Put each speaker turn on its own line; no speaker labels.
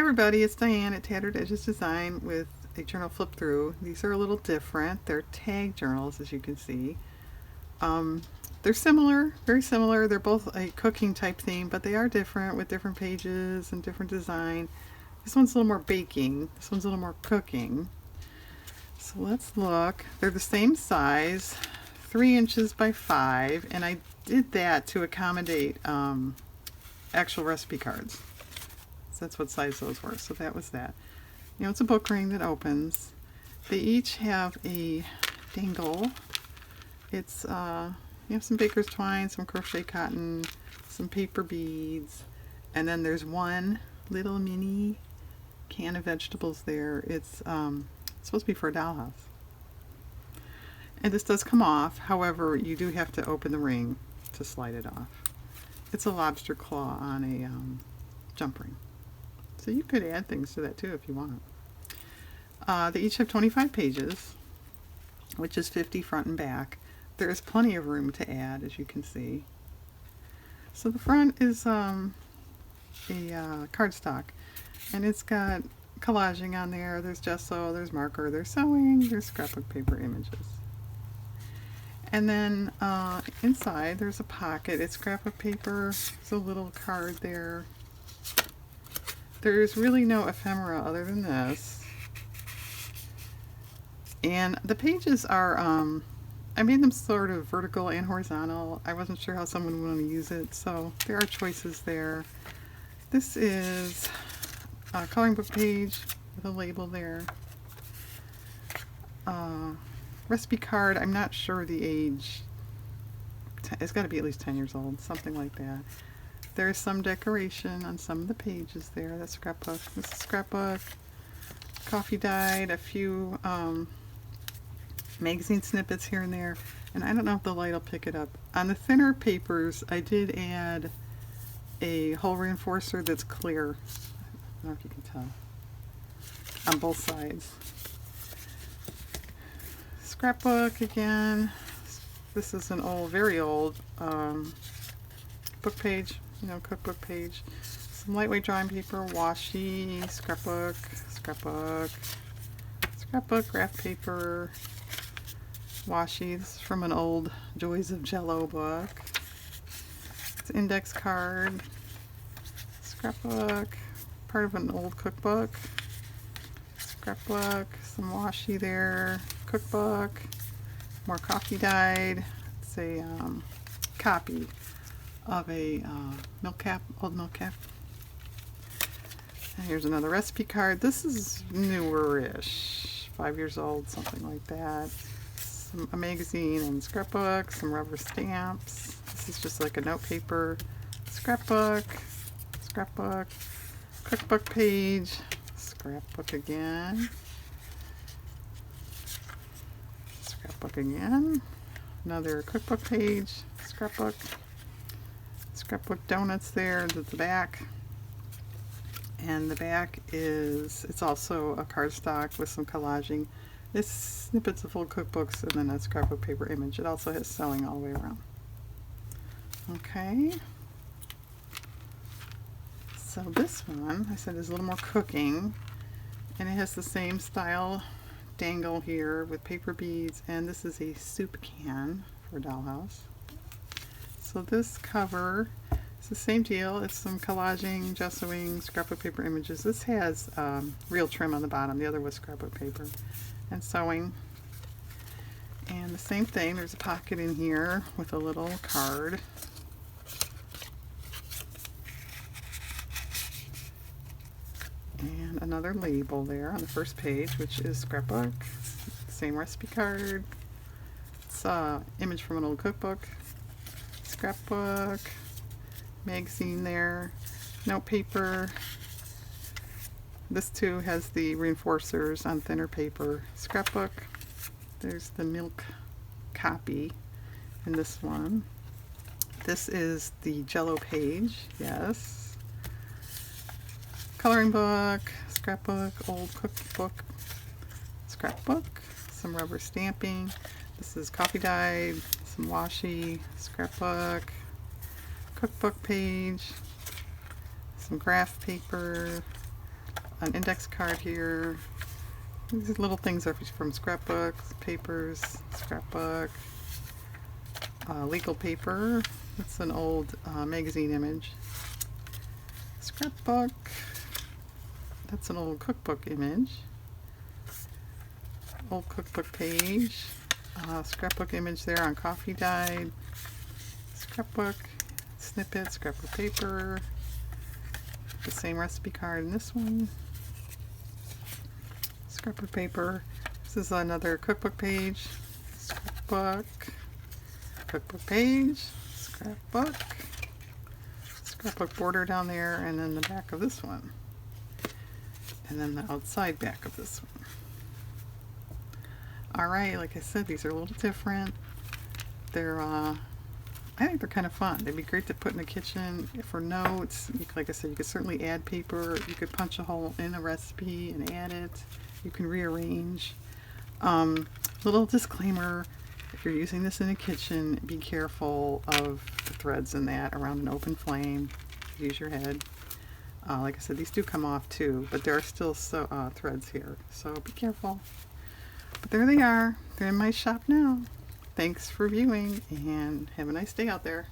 everybody, it's Diane at Tattered Edges Design with a journal flip through. These are a little different. They're tag journals, as you can see. They're similar, very similar. They're both a cooking type theme, but they are different with different pages and different design. This one's a little more baking. This one's a little more cooking. So let's look. They're the same size, 3 inches by 5, and I did that to accommodate actual recipe cards. So that's what size those were. So that was that. You know, it's a book ring that opens. They each have a dangle. It's you have some baker's twine, some crochet cotton, some paper beads, and then there's one little mini can of vegetables there. It's supposed to be for a dollhouse. And this does come off. However, you do have to open the ring to slide it off. It's a lobster claw on a jump ring. So you could add things to that too if you want. They each have 25 pages, which is 50 front and back. There is plenty of room to add, as you can see. So the front is a cardstock, and it's got collaging on there. There's gesso, there's marker, there's sewing, there's scrapbook paper images. And then inside there's a pocket. It's scrapbook paper. There's a little card there. There's really no ephemera other than this. And the pages are, I made them sort of vertical and horizontal. I wasn't sure how someone would want to use it, so there are choices there. This is a coloring book page with a label there. Recipe card, I'm not sure the age. It's got to be at least 10 years old, something like that. There's some decoration on some of the pages there. That's scrapbook. This is scrapbook. Coffee dyed, a few magazine snippets here and there. And I don't know if the light will pick it up. On the thinner papers, I did add a hole reinforcer that's clear. I don't know if you can tell. On both sides. Scrapbook again. This is an old, very old book page, you know, cookbook page. Some lightweight drawing paper, washi, scrapbook, scrapbook, scrapbook, graph paper, washi. This is from an old Joys of Jello book. It's an index card, scrapbook, part of an old cookbook, scrapbook, some washi there, cookbook, more coffee dyed. It's a copy of a milk cap, old milk cap. And here's another recipe card. This is newer-ish, 5 years old, something like that. A magazine and scrapbook, some rubber stamps. This is just like a note paper. Scrapbook, scrapbook, cookbook page, scrapbook again, scrapbook again, another cookbook page, scrapbook, scrapbook donuts there at the back. And the back is, it's also a cardstock with some collaging. It's snippets of old cookbooks and then a scrapbook paper image. It also has sewing all the way around. Okay. So this one, I said, is a little more cooking. And it has the same style dangle here with paper beads. And this is a soup can for a dollhouse. So this cover, it's the same deal. It's some collaging, gessoing, scrapbook paper images. This has real trim on the bottom. The other was scrapbook paper. And sewing. And the same thing, there's a pocket in here with a little card. And another label there on the first page, which is scrapbook. Same recipe card. It's an image from an old cookbook. Scrapbook. Magazine there. Note paper. This too has the reinforcers on thinner paper. Scrapbook. There's the milk copy in this one. This is the Jello page, yes. Coloring book, scrapbook, old cookbook, scrapbook, some rubber stamping. This is coffee dyed, some washi, scrapbook, cookbook page, some graph paper, an index card here. These little things are from scrapbooks, papers, scrapbook, legal paper. That's an old magazine image. Scrapbook. That's an old cookbook image. Old cookbook page. Scrapbook image there on coffee dyed. Scrapbook. Snippet. Scrapbook paper. The same recipe card in this one. Scrapbook paper. This is another cookbook page. Scrapbook. Cookbook page. Scrapbook. Scrapbook border down there, and then the back of this one. And then the outside back of this one. Alright, like I said, these are a little different. They're, I think they're kind of fun. They'd be great to put in the kitchen for notes. Like I said, you could certainly add paper. You could punch a hole in a recipe and add it. You can rearrange. Little disclaimer, if you're using this in the kitchen, be careful of the threads in that around an open flame. Use your head. Like I said, these do come off too, but there are still threads here, so be careful. But there they are. They're in my shop now. Thanks for viewing, and have a nice day out there.